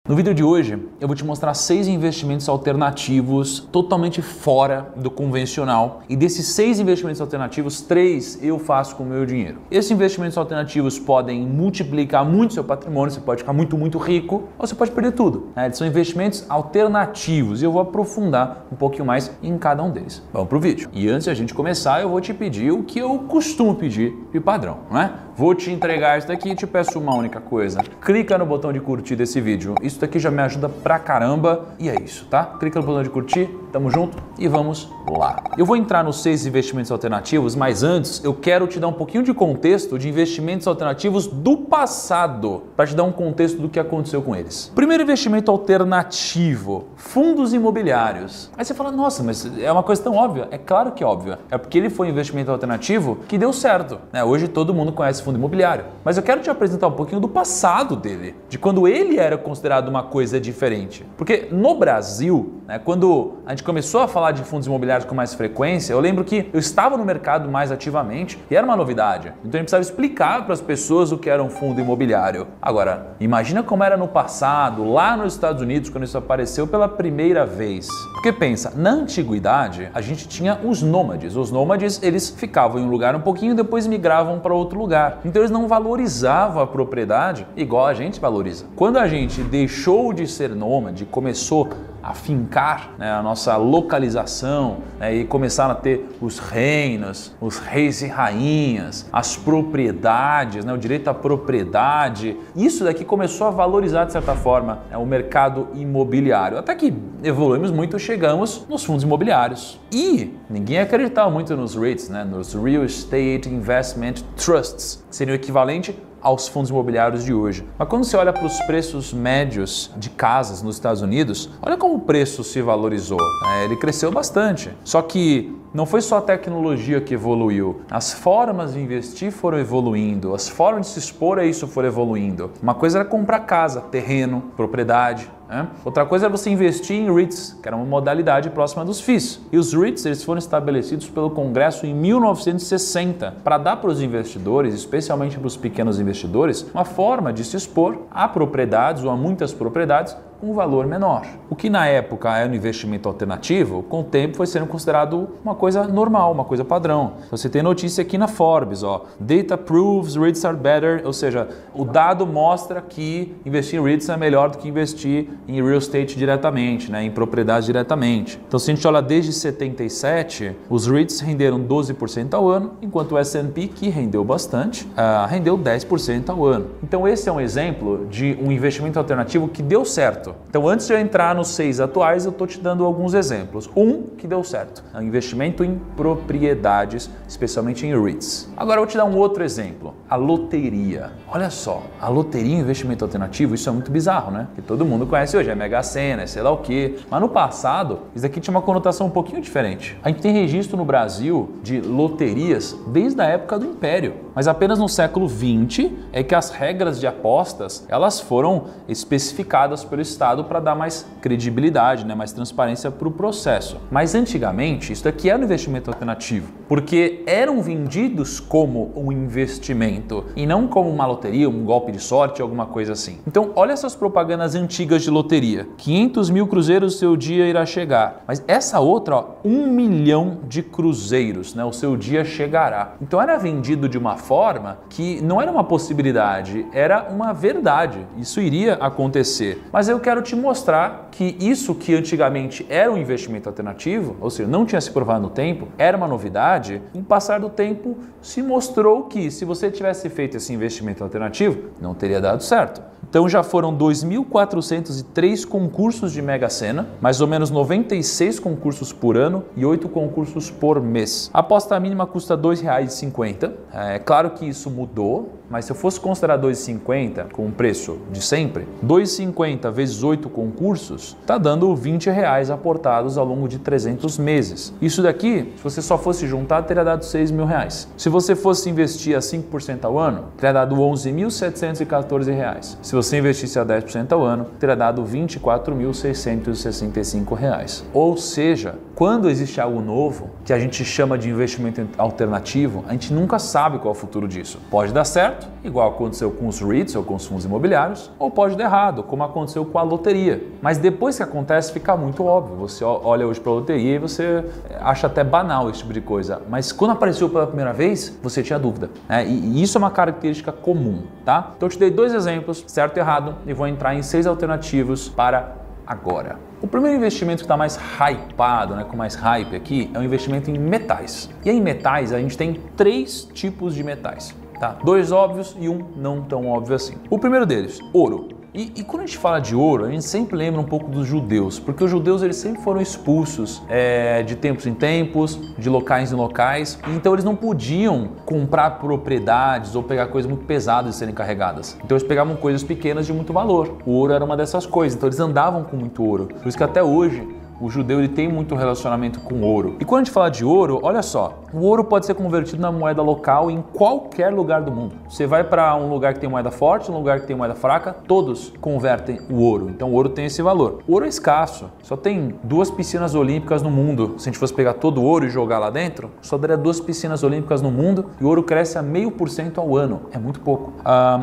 No vídeo de hoje, eu vou te mostrar 6 investimentos alternativos totalmente fora do convencional. E desses 6 investimentos alternativos, 3 eu faço com o meu dinheiro. Esses investimentos alternativos podem multiplicar muito seu patrimônio, você pode ficar muito rico, ou você pode perder tudo. Eles são investimentos alternativos e eu vou aprofundar um pouquinho mais em cada um deles. Vamos pro vídeo. E antes de a gente começar, eu vou te pedir o que eu costumo pedir de padrão, não é? Vou te entregar isso daqui e te peço uma única coisa. Clica no botão de curtir desse vídeo. Isso daqui já me ajuda pra caramba. E é isso, tá? Clica no botão de curtir, tamo junto e vamos lá. Eu vou entrar nos 6 investimentos alternativos, mas antes eu quero te dar um pouquinho de contexto de investimentos alternativos do passado, para te dar um contexto do que aconteceu com eles. Primeiro investimento alternativo, fundos imobiliários. Aí você fala, nossa, mas é uma coisa tão óbvia. É claro que é óbvia. É porque ele foi um investimento alternativo que deu certo, né? Hoje todo mundo conhece fundo imobiliário. Mas eu quero te apresentar um pouquinho do passado dele, de quando ele era considerado uma coisa diferente. Porque no Brasil, né, quando a gente começou a falar de fundos imobiliários com mais frequência, eu lembro que eu estava no mercado mais ativamente e era uma novidade. Então a gente precisava explicar para as pessoas o que era um fundo imobiliário. Agora, imagina como era no passado, lá nos Estados Unidos, quando isso apareceu pela primeira vez. Porque pensa, na antiguidade, a gente tinha os nômades. Os nômades, eles ficavam em um lugar um pouquinho e depois migravam para outro lugar. Então eles não valorizavam a propriedade igual a gente valoriza. Quando a gente deixou de ser nômade, começou a fincar, né, a nossa localização, né, e começaram a ter os reinos, os reis e rainhas, as propriedades, né, o direito à propriedade. Isso daqui começou a valorizar, de certa forma, né, o mercado imobiliário. Até que evoluímos muito, chegamos nos fundos imobiliários. E ninguém acreditava muito nos REITs, né, nos Real Estate Investment Trusts, que seria o equivalente aos fundos imobiliários de hoje. Mas quando você olha para os preços médios de casas nos Estados Unidos, olha como o preço se valorizou. Ele cresceu bastante. Só que não foi só a tecnologia que evoluiu, as formas de investir foram evoluindo, as formas de se expor a isso foram evoluindo. Uma coisa era comprar casa, terreno, propriedade. Outra coisa é você investir em REITs, que era uma modalidade próxima dos FIIs. E os REITs eles foram estabelecidos pelo Congresso em 1960 para dar para os investidores, especialmente para os pequenos investidores, uma forma de se expor a propriedades ou a muitas propriedades com um valor menor. O que na época era um investimento alternativo, com o tempo foi sendo considerado uma coisa normal, uma coisa padrão. Você tem notícia aqui na Forbes, ó, Data proves REITs are better, ou seja, o dado mostra que investir em REITs é melhor do que investir em real estate diretamente, né, em propriedade diretamente. Então se a gente olha desde 77, os REITs renderam 12% ao ano, enquanto o S&P, que rendeu bastante, rendeu 10% ao ano. Então esse é um exemplo de um investimento alternativo que deu certo. Então, antes de eu entrar nos 6 atuais, eu estou te dando alguns exemplos. Um que deu certo, é um investimento em propriedades, especialmente em REITs. Agora, eu vou te dar um outro exemplo, a loteria. Olha só, a loteria é um investimento alternativo, isso é muito bizarro, né? Que todo mundo conhece hoje, é Mega Sena, é sei lá o quê. Mas no passado, isso daqui tinha uma conotação um pouquinho diferente. A gente tem registro no Brasil de loterias desde a época do Império. Mas apenas no século XX é que as regras de apostas, elas foram especificadas pelo Estado para dar mais credibilidade, né, mais transparência para o processo. Mas antigamente, isso daqui era um investimento alternativo, porque eram vendidos como um investimento e não como uma loteria, um golpe de sorte, alguma coisa assim. Então, olha essas propagandas antigas de loteria. 500 mil cruzeiros, seu dia irá chegar. Mas essa outra, ó, 1 milhão de cruzeiros, né, o seu dia chegará. Então, era vendido de uma forma que não era uma possibilidade, era uma verdade. Isso iria acontecer. Mas eu quero te mostrar que isso que antigamente era um investimento alternativo, ou seja, não tinha se provado no tempo, era uma novidade, com o passar do tempo se mostrou que se você tivesse feito esse investimento alternativo, não teria dado certo. Então já foram 2.403 concursos de Mega Sena, mais ou menos 96 concursos por ano e 8 concursos por mês. A aposta mínima custa R$ 2,50. É claro que isso mudou, mas se eu fosse considerar R$ 2,50 com o preço de sempre, R$ 2,50 vezes 8 concursos, está dando R$ 20 aportados ao longo de 300 meses. Isso daqui, se você só fosse juntar, teria dado R$ 6 mil. Se você fosse investir a 5% ao ano, teria dado R$ 11.714. Se você investisse a 10% ao ano, teria dado R$ 24.665. Ou seja, quando existe algo novo, que a gente chama de investimento alternativo, a gente nunca sabe qual é o futuro disso. Pode dar certo, igual aconteceu com os REITs ou com os fundos imobiliários, ou pode dar errado, como aconteceu com a loteria. Mas depois que acontece, fica muito óbvio. Você olha hoje para a loteria e você acha até banal esse tipo de coisa. Mas quando apareceu pela primeira vez, você tinha dúvida, né? E isso é uma característica comum, tá? Então eu te dei 2 exemplos, certo e errado, e vou entrar em 6 alternativos para agora. O primeiro investimento que está mais hypado, né, com mais hype aqui, é o investimento em metais. E aí, em metais, a gente tem 3 tipos de metais, tá? 2 óbvios e um não tão óbvio assim. O primeiro deles, ouro. E quando a gente fala de ouro, a gente sempre lembra um pouco dos judeus, porque os judeus eles sempre foram expulsos de tempos em tempos, de locais em locais, então eles não podiam comprar propriedades ou pegar coisas muito pesadas de serem carregadas. Então eles pegavam coisas pequenas de muito valor. O ouro era uma dessas coisas, então eles andavam com muito ouro. Por isso que até hoje o judeu ele tem muito relacionamento com ouro. E quando a gente fala de ouro, olha só, o ouro pode ser convertido na moeda local em qualquer lugar do mundo. Você vai para um lugar que tem moeda forte, um lugar que tem moeda fraca, todos convertem o ouro. Então o ouro tem esse valor. O ouro é escasso, só tem 2 piscinas olímpicas no mundo. Se a gente fosse pegar todo o ouro e jogar lá dentro, só daria 2 piscinas olímpicas no mundo e o ouro cresce a 0,5% ao ano. É muito pouco.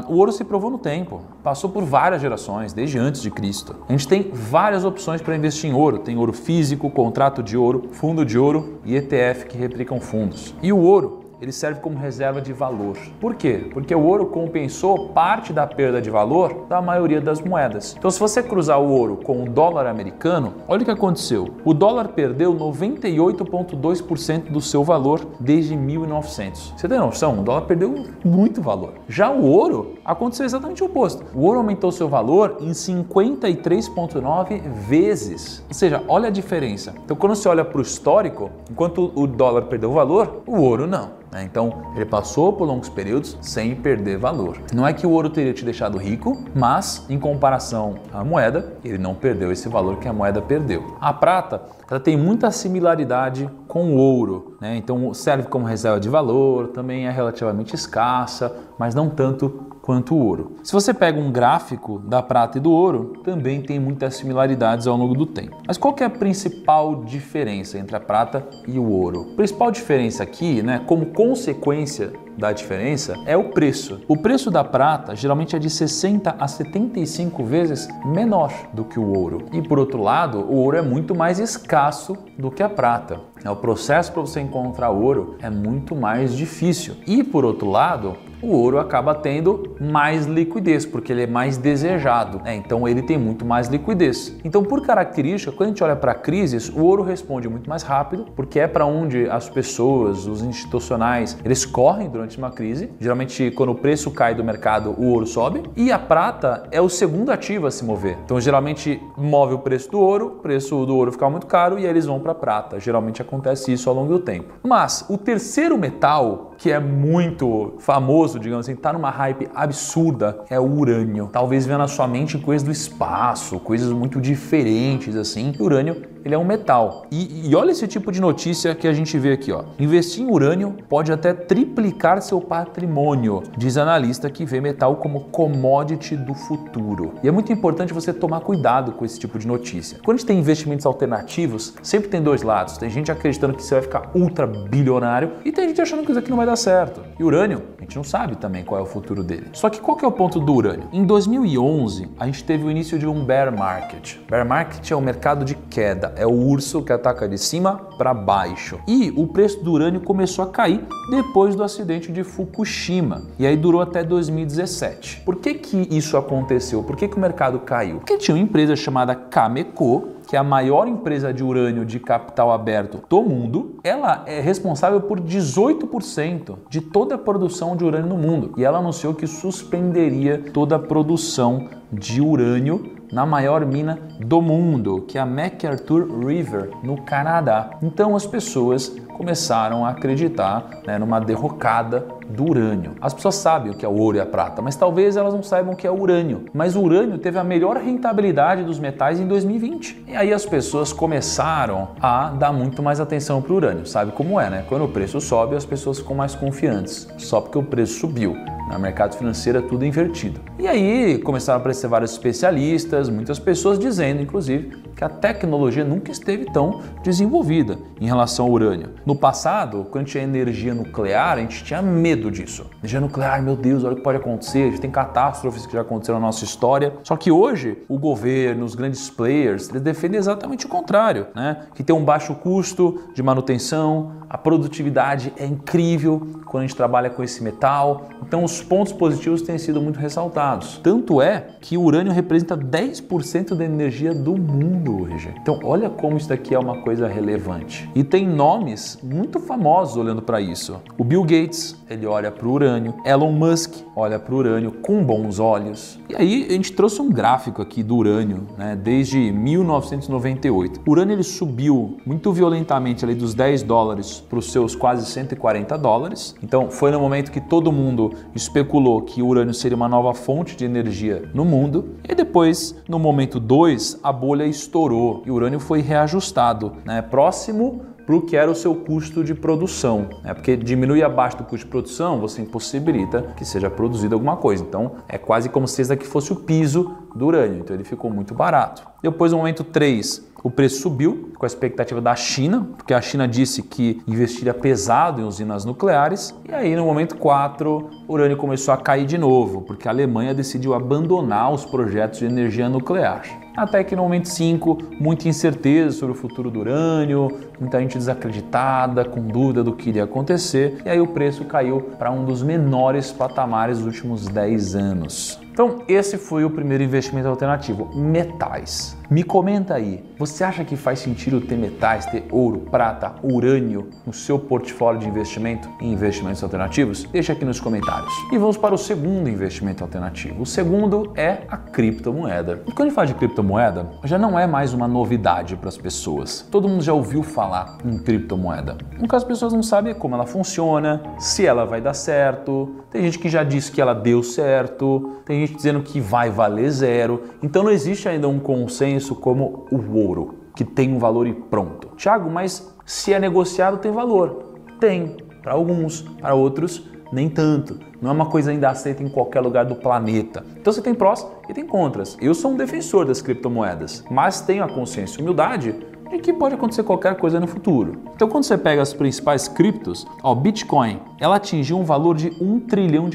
O ouro se provou no tempo, passou por várias gerações, desde antes de Cristo. A gente tem várias opções para investir em ouro. Tem ouro físico, contrato de ouro, fundo de ouro e ETF que replicam fundos. E o ouro, ele serve como reserva de valor. Por quê? Porque o ouro compensou parte da perda de valor da maioria das moedas. Então, se você cruzar o ouro com o dólar americano, olha o que aconteceu. O dólar perdeu 98,2% do seu valor desde 1900. Você tem noção? O dólar perdeu muito valor. Já o ouro aconteceu exatamente o oposto. O ouro aumentou seu valor em 53,9 vezes. Ou seja, olha a diferença. Então, quando você olha para o histórico, enquanto o dólar perdeu valor, o ouro não. Então, ele passou por longos períodos sem perder valor. Não é que o ouro teria te deixado rico, mas, em comparação à moeda, ele não perdeu esse valor que a moeda perdeu. A prata, ela tem muita similaridade com o ouro, né? Então, serve como reserva de valor, também é relativamente escassa, mas não tanto quanto o ouro. Se você pega um gráfico da prata e do ouro, também tem muitas similaridades ao longo do tempo. Mas qual que é a principal diferença entre a prata e o ouro? A principal diferença aqui, né, como consequência da diferença, é o preço. O preço da prata geralmente é de 60 a 75 vezes menor do que o ouro. E por outro lado, o ouro é muito mais escasso do que a prata. O processo para você encontrar ouro é muito mais difícil. E por outro lado, o ouro acaba tendo mais liquidez, porque ele é mais desejado, né? Então ele tem muito mais liquidez. Então, por característica, quando a gente olha para crises, o ouro responde muito mais rápido, porque é para onde as pessoas, os institucionais, eles correm durante uma crise. Geralmente, quando o preço cai do mercado, o ouro sobe. E a prata é o segundo ativo a se mover. Então, geralmente, move o preço do ouro fica muito caro e aí eles vão para a prata. Geralmente acontece isso ao longo do tempo. Mas o terceiro metal, que é muito famoso, digamos assim, tá numa hype absurda, é o urânio. Talvez venha na sua mente coisas do espaço, coisas muito diferentes assim. O urânio, ele é um metal. E olha esse tipo de notícia que a gente vê aqui, ó. Investir em urânio pode até triplicar seu patrimônio, diz analista que vê metal como commodity do futuro. E é muito importante você tomar cuidado com esse tipo de notícia. Quando a gente tem investimentos alternativos, sempre tem 2 lados. Tem gente acreditando que você vai ficar ultra bilionário e tem gente achando que isso aqui não vai dar certo. E urânio, a gente não sabe também qual é o futuro dele. Só que qual que é o ponto do urânio? Em 2011, a gente teve o início de um bear market. Bear market é um mercado de queda, é o urso que ataca de cima para baixo. E o preço do urânio começou a cair depois do acidente de Fukushima. E aí durou até 2017. Por que que isso aconteceu? Por que que o mercado caiu? Porque tinha uma empresa chamada Cameco, que é a maior empresa de urânio de capital aberto do mundo. Ela é responsável por 18% de toda a produção de urânio no mundo. E ela anunciou que suspenderia toda a produção de urânio na maior mina do mundo, que é a McArthur River, no Canadá. Então as pessoas começaram a acreditar, né, numa derrocada do urânio. As pessoas sabem o que é o ouro e a prata, mas talvez elas não saibam o que é o urânio. Mas o urânio teve a melhor rentabilidade dos metais em 2020. E aí as pessoas começaram a dar muito mais atenção para o urânio. Sabe como é, né? Quando o preço sobe, as pessoas ficam mais confiantes, só porque o preço subiu. No mercado financeiro é tudo invertido. E aí começaram a aparecer vários especialistas, muitas pessoas dizendo, inclusive, que a tecnologia nunca esteve tão desenvolvida em relação ao urânio. No passado, quando tinha energia nuclear, a gente tinha medo disso. Energia nuclear, meu Deus, olha o que pode acontecer, a gente tem catástrofes que já aconteceram na nossa história. Só que hoje, o governo, os grandes players, eles defendem exatamente o contrário, né? Que tem um baixo custo de manutenção, a produtividade é incrível quando a gente trabalha com esse metal. Então, os pontos positivos têm sido muito ressaltados. Tanto é que o urânio representa 10% da energia do mundo hoje. Então, olha como isso daqui é uma coisa relevante. E tem nomes muito famosos olhando para isso. O Bill Gates, ele olha para o urânio. Elon Musk olha para o urânio com bons olhos. E aí, a gente trouxe um gráfico aqui do urânio, né, desde 1998. O urânio ele subiu muito violentamente ali dos $10 para os seus quase $140. Então, foi no momento que todo mundo especulou que o urânio seria uma nova fonte de energia no mundo. E depois, no momento 2, a bolha estourou e o urânio foi reajustado, né, próximo para o que era o seu custo de produção, né? Porque diminui abaixo do custo de produção, você impossibilita que seja produzida alguma coisa. Então, é quase como se esse daqui fosse o piso do urânio, então ele ficou muito barato. Depois, no momento 3, o preço subiu com a expectativa da China, porque a China disse que investiria pesado em usinas nucleares. E aí, no momento 4, o urânio começou a cair de novo, porque a Alemanha decidiu abandonar os projetos de energia nuclear. Até que no momento 5, muita incerteza sobre o futuro do urânio, muita gente desacreditada, com dúvida do que iria acontecer, e aí o preço caiu para um dos menores patamares dos últimos 10 anos. Então, esse foi o primeiro investimento alternativo, metais. Me comenta aí, você acha que faz sentido ter metais, ter ouro, prata, urânio no seu portfólio de investimento em investimentos alternativos? Deixa aqui nos comentários. E vamos para o segundo investimento alternativo. O segundo é a criptomoeda. E quando a gente fala de criptomoeda, já não é mais uma novidade para as pessoas. Todo mundo já ouviu falar em criptomoeda. O que as pessoas não sabem é como ela funciona, se ela vai dar certo. Tem gente que já disse que ela deu certo, tem gente dizendo que vai valer zero. Então não existe ainda um consenso como o ouro, que tem um valor e pronto. Thiago, mas se é negociado tem valor? Tem, para alguns, para outros nem tanto. Não é uma coisa ainda aceita em qualquer lugar do planeta. Então você tem prós e tem contras. Eu sou um defensor das criptomoedas, mas tenho a consciência e humildade de que pode acontecer qualquer coisa no futuro. Então quando você pega as principais criptos, ó, Bitcoin, ela atingiu um valor de $1 trilhão.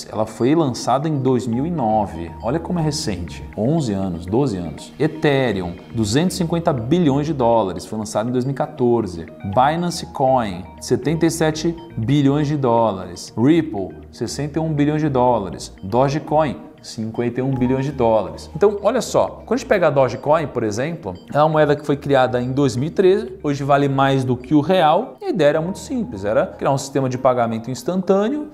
Ela foi lançada em 2009. Olha como é recente, 11 anos, 12 anos. Ethereum, $250 bilhões, foi lançado em 2014. Binance Coin, $77 bilhões. Ripple, $61 bilhões. Dogecoin, $51 bilhões. Então, olha só, quando a gente pega a Dogecoin, por exemplo, é uma moeda que foi criada em 2013, hoje vale mais do que o real, e a ideia era muito simples, era criar um sistema de pagamento instantâneo,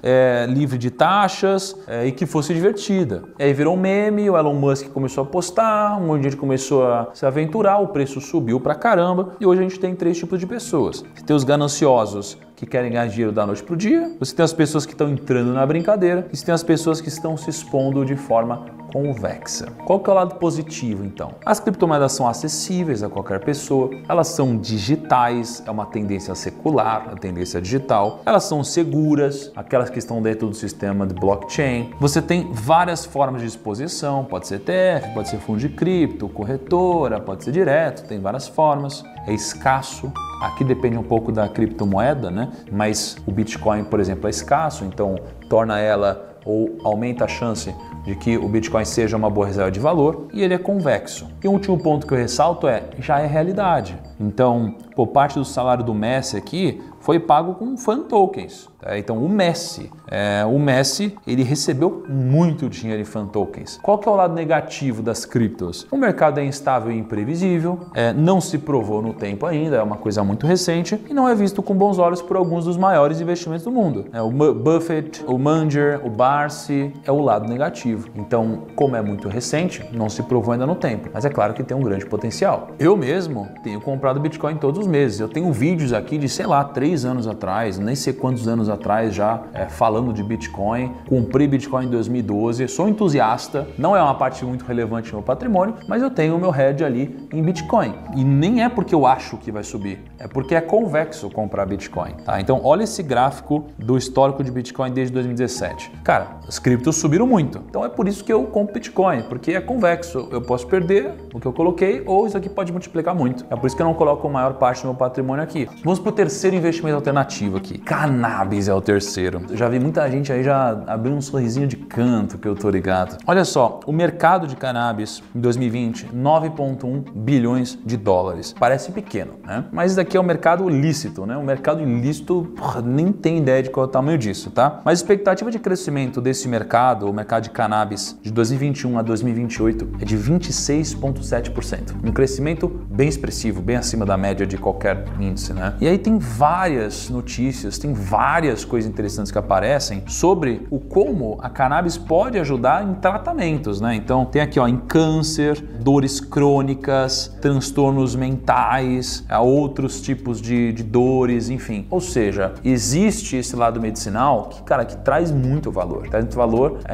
livre de taxas e que fosse divertida. E aí virou um meme, o Elon Musk começou a postar, um monte de gente começou a se aventurar, o preço subiu pra caramba, e hoje a gente tem 3 tipos de pessoas. Você tem os gananciosos, que querem ganhar dinheiro da noite para o dia, você tem as pessoas que estão entrando na brincadeira e você tem as pessoas que estão se expondo de forma convexa. Qual que é o lado positivo, então? As criptomoedas são acessíveis a qualquer pessoa, elas são digitais, é uma tendência secular, a tendência digital, elas são seguras, aquelas que estão dentro do sistema de blockchain. Você tem várias formas de exposição, pode ser ETF, pode ser fundo de cripto, corretora, pode ser direto, tem várias formas, é escasso. Aqui depende um pouco da criptomoeda, né? Mas o Bitcoin, por exemplo, é escasso, então torna ela ou aumenta a chance de que o Bitcoin seja uma boa reserva de valor e ele é convexo. E o último ponto que eu ressalto já é realidade. Então, por parte do salário do Messi aqui, foi pago com fan tokens. Então, o Messi, ele recebeu muito dinheiro em fan tokens. Qual que é o lado negativo das criptos? O mercado é instável e imprevisível, não se provou no tempo ainda, é uma coisa muito recente e não é visto com bons olhos por alguns dos maiores investimentos do mundo. O Buffett, o Munger, o Barsi, é o lado negativo. Então, como é muito recente, não se provou ainda no tempo, mas é claro que tem um grande potencial. Eu mesmo tenho comprado Bitcoin todos os meses. Eu tenho vídeos aqui de, sei lá, 3 3 anos atrás, nem sei quantos anos atrás já, falando de Bitcoin. Comprei Bitcoin em 2012, sou entusiasta, não é uma parte muito relevante do meu patrimônio, mas eu tenho o meu hedge ali em Bitcoin. E nem é porque eu acho que vai subir, é porque é convexo comprar Bitcoin, tá? Então olha esse gráfico do histórico de Bitcoin desde 2017. Cara, as criptos subiram muito, então é por isso que eu compro Bitcoin, porque é convexo, eu posso perder o que eu coloquei ou isso aqui pode multiplicar muito. É por isso que eu não coloco a maior parte do meu patrimônio aqui. Vamos para o terceiro investimento alternativo aqui. Cannabis é o terceiro. Eu já vi muita gente aí já abrindo um sorrisinho de canto que eu tô ligado. Olha só, o mercado de cannabis em 2020, 9,1 bilhões de dólares. Parece pequeno, né? Mas isso daqui é o mercado lícito, né? O mercado ilícito, nem tem ideia de qual é o tamanho disso, tá? Mas a expectativa de crescimento desse mercado, o mercado de cannabis, de 2021 a 2028 é de 26,7%. Um crescimento bem expressivo, bem acima da média de qualquer índice, né? E aí tem várias notícias, tem várias coisas interessantes que aparecem sobre o como a cannabis pode ajudar em tratamentos, né? Então tem aqui, ó, em câncer, dores crônicas, transtornos mentais, outros tipos de dores, enfim. Ou seja, existe esse lado medicinal que, cara, que traz muito valor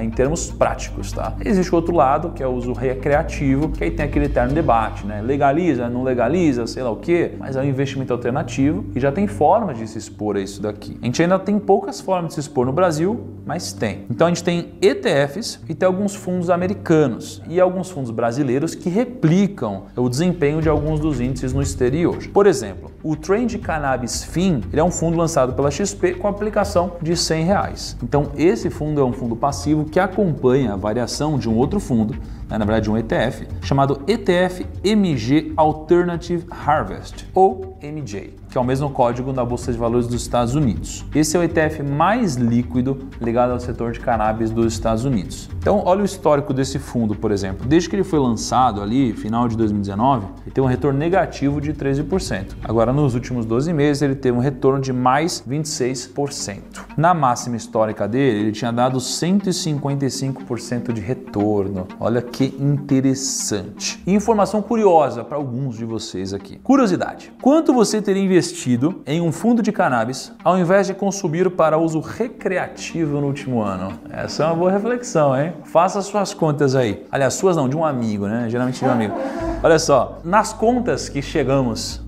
em termos práticos, tá? Existe outro lado, que é o uso recreativo, que aí tem aquele eterno debate, né? Legaliza, não legaliza, sei lá o quê, mas é um investimento alternativo e já tem formas de se expor a isso daqui. A gente ainda tem poucas formas de se expor no Brasil, mas tem. Então a gente tem ETFs e tem alguns fundos americanos e alguns fundos brasileiros que replicam o desempenho de alguns dos índices no exterior. Por exemplo, o Trend Cannabis FIN, ele é um fundo lançado pela XP com aplicação de R$100. Então esse fundo é um fundo passivo que acompanha a variação de um outro fundo, na verdade um ETF, chamado ETF MG Alternative Harvest, ou MJ, que é o mesmo código da Bolsa de Valores dos Estados Unidos. Esse é o ETF mais líquido ligado ao setor de cannabis dos Estados Unidos. Então, olha o histórico desse fundo, por exemplo. Desde que ele foi lançado ali, final de 2019, ele teve um retorno negativo de 13%. Agora, nos últimos 12 meses, ele teve um retorno de mais 26%. Na máxima histórica dele, ele tinha dado 155% de retorno. Olha que interessante. E informação curiosa para alguns de vocês aqui. Curiosidade. Quanto você teria investido em um fundo de cannabis ao invés de consumir para uso recreativo no último ano? Essa é uma boa reflexão, hein? Faça suas contas aí. Aliás, suas não, de um amigo, né? Geralmente de um amigo. Olha só, nas contas que chegamos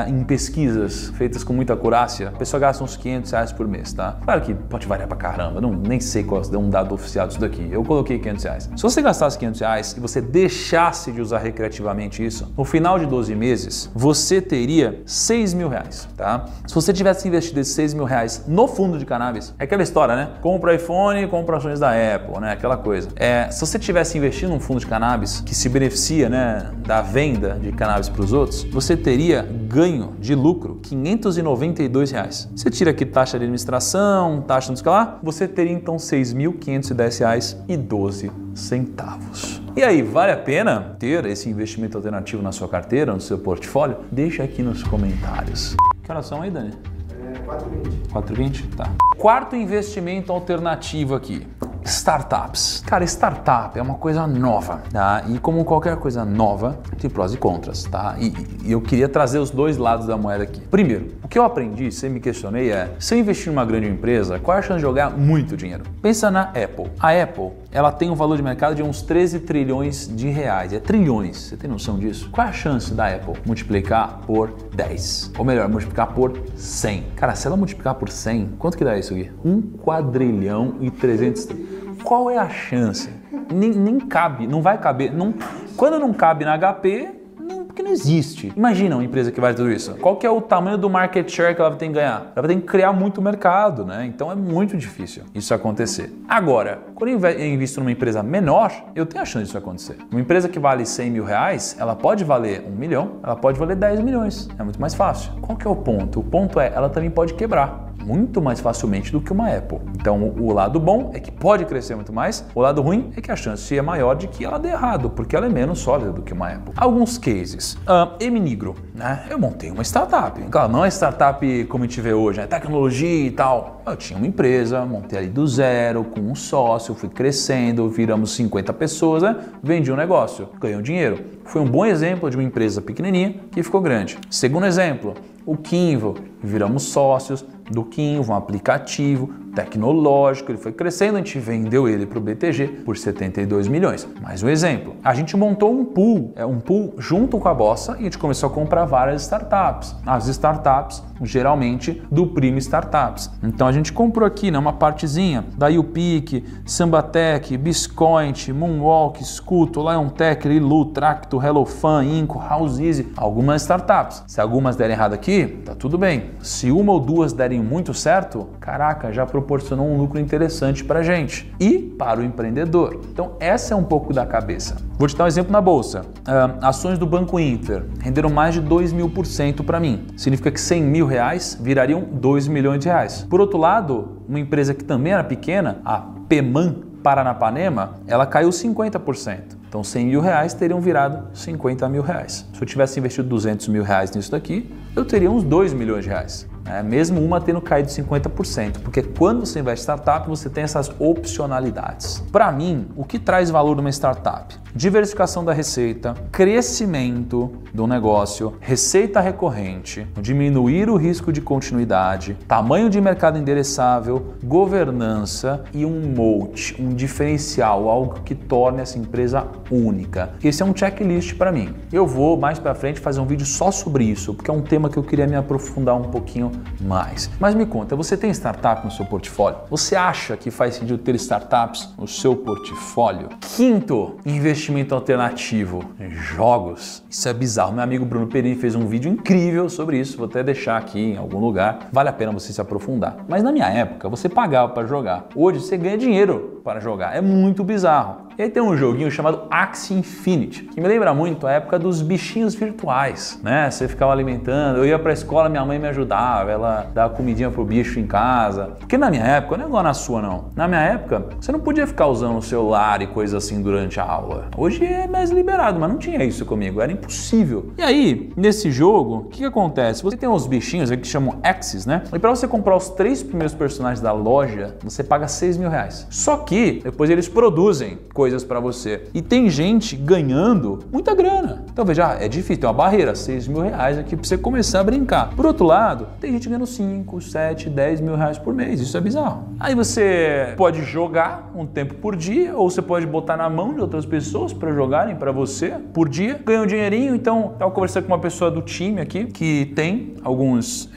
em pesquisas feitas com muita acurácia, a pessoa gasta uns R$500 por mês, tá? Claro que pode variar pra caramba, nem sei qual é um dado oficial disso daqui. Eu coloquei R$500. Se você gastasse R$500 e você deixasse de usar recreativamente isso, no final de 12 meses, você teria R$6.000, tá? Se você tivesse investido esses R$6.000 no fundo de cannabis, é aquela história, né? Compra iPhone, compra ações da Apple, né? Aquela coisa. Se você tivesse investido num fundo de cannabis que se beneficia, né, da venda de cannabis para os outros, você teria ganho de lucro R$592. Você tira aqui taxa de administração, taxa não sei o que lá, você teria então R$6.510,12. E aí, vale a pena ter esse investimento alternativo na sua carteira, no seu portfólio? Deixa aqui nos comentários. Que horas são aí, Dani? 4h20? Tá. Quarto investimento alternativo aqui. Startups. Cara, startup é uma coisa nova, tá? E como qualquer coisa nova, tem prós e contras, tá? E eu queria trazer os dois lados da moeda aqui. Primeiro, o que eu aprendi, sempre me questionei se eu investir numa grande empresa, qual é a chance de jogar muito dinheiro? Pensa na Apple. A Apple, ela tem um valor de mercado de uns 13 trilhões de reais. É trilhões, você tem noção disso? Qual é a chance da Apple multiplicar por 10? Ou melhor, multiplicar por 100? Cara, se ela multiplicar por 100, quanto que dá isso aqui? 1,3 quadrilhão. Qual é a chance? Nem cabe, não vai caber. Quando não cabe na HP, porque não existe. Imagina uma empresa que vale tudo isso. Qual que é o tamanho do market share que ela vai ter que ganhar? Ela vai ter que criar muito mercado, né? Então é muito difícil isso acontecer. Agora, quando eu invisto numa empresa menor, eu tenho a chance disso acontecer. Uma empresa que vale R$100.000, ela pode valer 1 milhão, ela pode valer 10 milhões. É muito mais fácil. Qual que é o ponto? O ponto é, ela também pode quebrar muito mais facilmente do que uma Apple. Então, o lado bom é que pode crescer muito mais, o lado ruim é que a chance é maior de que ela dê errado, porque ela é menos sólida do que uma Apple. Alguns cases. Mnigro, né? Eu montei uma startup. Claro, não é startup como a gente vê hoje, né? Tecnologia e tal. Eu tinha uma empresa, montei ali do zero, com um sócio, fui crescendo, viramos 50 pessoas, né? Vendi um negócio, ganhei um dinheiro. Foi um bom exemplo de uma empresa pequenininha que ficou grande. Segundo exemplo, o Kinvo, viramos sócios do Kinvo, um aplicativo tecnológico, ele foi crescendo, a gente vendeu ele para o BTG por 72 milhões. Mais um exemplo, a gente montou um pool junto com a Bossa e a gente começou a comprar várias startups. As startups, geralmente, do Primo Startups. Então a gente comprou aqui, né, uma partezinha da YouPick, Sambatec, Biscoint, Moonwalk, Scuto, Liontech, Lilu, Tracto, HelloFan, Inco, Houseeasy, algumas startups. Se algumas derem errado aqui, tá tudo bem. Se uma ou duas derem muito certo, caraca, já proporcionou um lucro interessante para a gente e para o empreendedor. Então essa é um pouco da cabeça. Vou te dar um exemplo na bolsa. Ações do Banco Inter renderam mais de 2.000% para mim. Significa que 100 mil reais virariam 2 milhões de reais. Por outro lado, uma empresa que também era pequena, a Peman Paranapanema, ela caiu 50%. Então 100 mil reais teriam virado 50 mil reais. Se eu tivesse investido 200 mil reais nisso daqui, eu teria uns 2 milhões de reais. Mesmo uma tendo caído 50%, porque quando você investe em startup, você tem essas opcionalidades. Para mim, o que traz valor numa startup? Diversificação da receita, crescimento do negócio, receita recorrente, diminuir o risco de continuidade, tamanho de mercado endereçável, governança e um moat, um diferencial, algo que torne essa empresa única. Esse é um checklist para mim. Eu vou mais para frente fazer um vídeo só sobre isso, porque é um tema que eu queria me aprofundar um pouquinho mais. Mas me conta, você tem startup no seu portfólio? Você acha que faz sentido ter startups no seu portfólio? Quinto, investimento alternativo, jogos. Isso é bizarro. Meu amigo Bruno Perini fez um vídeo incrível sobre isso, vou até deixar aqui em algum lugar. Vale a pena você se aprofundar. Mas na minha época, você pagava para jogar. Hoje você ganha dinheiro para jogar. É muito bizarro. E aí tem um joguinho chamado Axie Infinity, que me lembra muito a época dos bichinhos virtuais, né? Você ficava alimentando, eu ia pra escola, minha mãe me ajudava, ela dava comidinha pro bicho em casa. Porque na minha época, não é igual na sua não, na minha época, você não podia ficar usando o celular e coisa assim durante a aula. Hoje é mais liberado, mas não tinha isso comigo, era impossível. E aí, nesse jogo, o que acontece? Você tem uns bichinhos aqui que chamam Axies, né? E pra você comprar os 3 primeiros personagens da loja, você paga 6 mil reais. Só que depois eles produzem coisas para você. E tem gente ganhando muita grana. Então veja, é difícil, tem uma barreira, 6 mil reais aqui para você começar a brincar. Por outro lado, tem gente ganhando 5, 7, 10 mil reais por mês. Isso é bizarro. Aí você pode jogar um tempo por dia, ou você pode botar na mão de outras pessoas para jogarem para você por dia. Ganha um dinheirinho. Então, eu conversei com uma pessoa do time aqui que tem alguns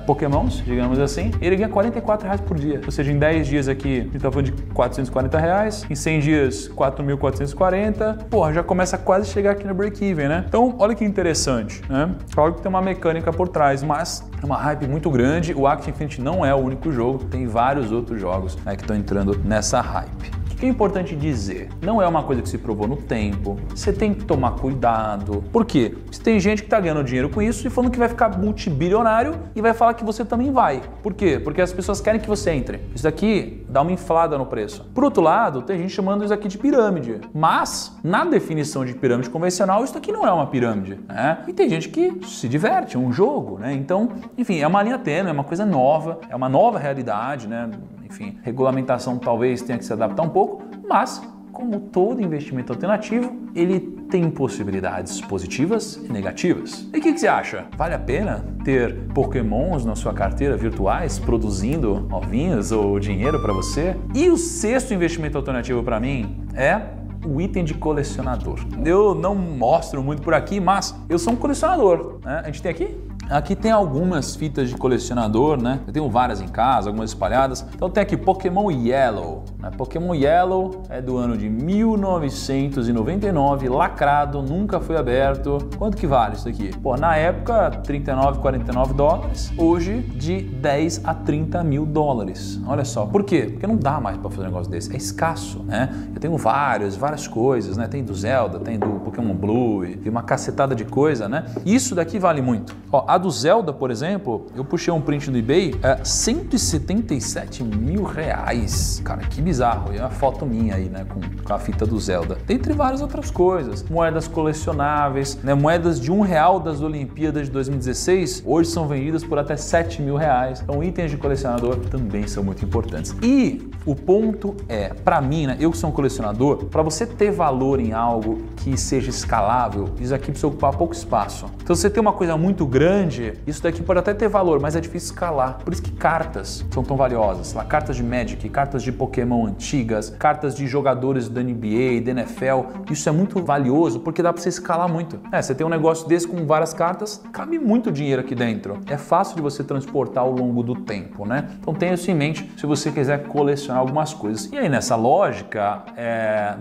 pokémons, digamos assim. Ele ganha 44 reais por dia. Ou seja, em 10 dias aqui, ele tá falando de 440 reais. Em 100 dias, 4.440, porra, já começa a quase chegar aqui no break-even, né? Então, olha que interessante, né? Claro que tem uma mecânica por trás, mas é uma hype muito grande. O Axie Infinity não é o único jogo, tem vários outros jogos, né, que estão entrando nessa hype. O que é importante dizer? Não é uma coisa que se provou no tempo, você tem que tomar cuidado. Por quê? Porque tem gente que está ganhando dinheiro com isso e falando que vai ficar multibilionário e vai falar que você também vai. Por quê? Porque as pessoas querem que você entre. Isso daqui dá uma inflada no preço. Por outro lado, tem gente chamando isso aqui de pirâmide. Mas, na definição de pirâmide convencional, isso aqui não é uma pirâmide, né? E tem gente que se diverte, é um jogo, né? Então, enfim, é uma linha tênue, é uma coisa nova, é uma nova realidade, né? Enfim, regulamentação talvez tenha que se adaptar um pouco, mas, como todo investimento alternativo, ele tem possibilidades positivas e negativas. E o que você acha? Vale a pena ter pokémons na sua carteira virtuais produzindo ovinhos ou dinheiro para você? E o sexto investimento alternativo para mim é o item de colecionador. Eu não mostro muito por aqui, mas eu sou um colecionador, né? A gente tem aqui? Aqui tem algumas fitas de colecionador, né? Eu tenho várias em casa, algumas espalhadas. Então tem aqui Pokémon Yellow, né? Pokémon Yellow é do ano de 1999, lacrado, nunca foi aberto. Quanto que vale isso aqui? Pô, na época, 39, 49 dólares. Hoje, de 10 a 30 mil dólares. Olha só. Por quê? Porque não dá mais para fazer um negócio desse. É escasso, né? Eu tenho várias coisas, né? Tem do Zelda, tem do Pokémon Blue, e uma cacetada de coisa, né? Isso daqui vale muito. Ó, a do Zelda, por exemplo, eu puxei um print no eBay, 177 mil reais. Cara, que bizarro. E uma foto minha aí, né, com a fita do Zelda. Dentre várias outras coisas. Moedas colecionáveis, né, moedas de R$1 das Olimpíadas de 2016, hoje são vendidas por até 7 mil reais. Então, itens de colecionador também são muito importantes. E O ponto é, para mim, né, eu que sou um colecionador, para você ter valor em algo que seja escalável, isso aqui precisa ocupar pouco espaço. Então, se você tem uma coisa muito grande, isso daqui pode até ter valor, mas é difícil escalar. Por isso que cartas são tão valiosas. Lá, cartas de Magic, cartas de Pokémon antigas, cartas de jogadores da NBA, da NFL, isso é muito valioso porque dá para você escalar muito. Você tem um negócio desse com várias cartas, cabe muito dinheiro aqui dentro. É fácil de você transportar ao longo do tempo, né? Então tenha isso em mente se você quiser colecionar algumas coisas. E aí nessa lógica,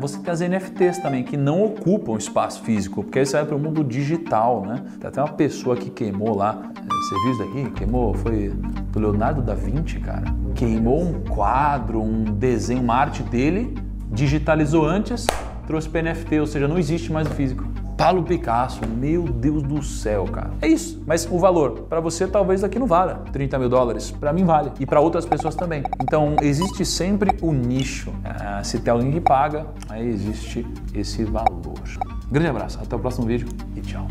você tem as NFTs também, que não ocupam espaço físico, porque aí você vai para o mundo digital, né? Tem até uma pessoa que queimou lá, você viu isso daqui? Queimou, foi do Leonardo da Vinci, cara. Queimou um quadro, um desenho, uma arte dele, digitalizou antes, trouxe para NFT, ou seja, não existe mais o físico. Pablo Picasso, meu Deus do céu, cara. É isso, mas o valor, para você talvez aqui não valha 30 mil dólares, para mim vale, e para outras pessoas também. Então existe sempre o nicho, se tem alguém que paga, aí existe esse valor. Grande abraço, até o próximo vídeo e tchau.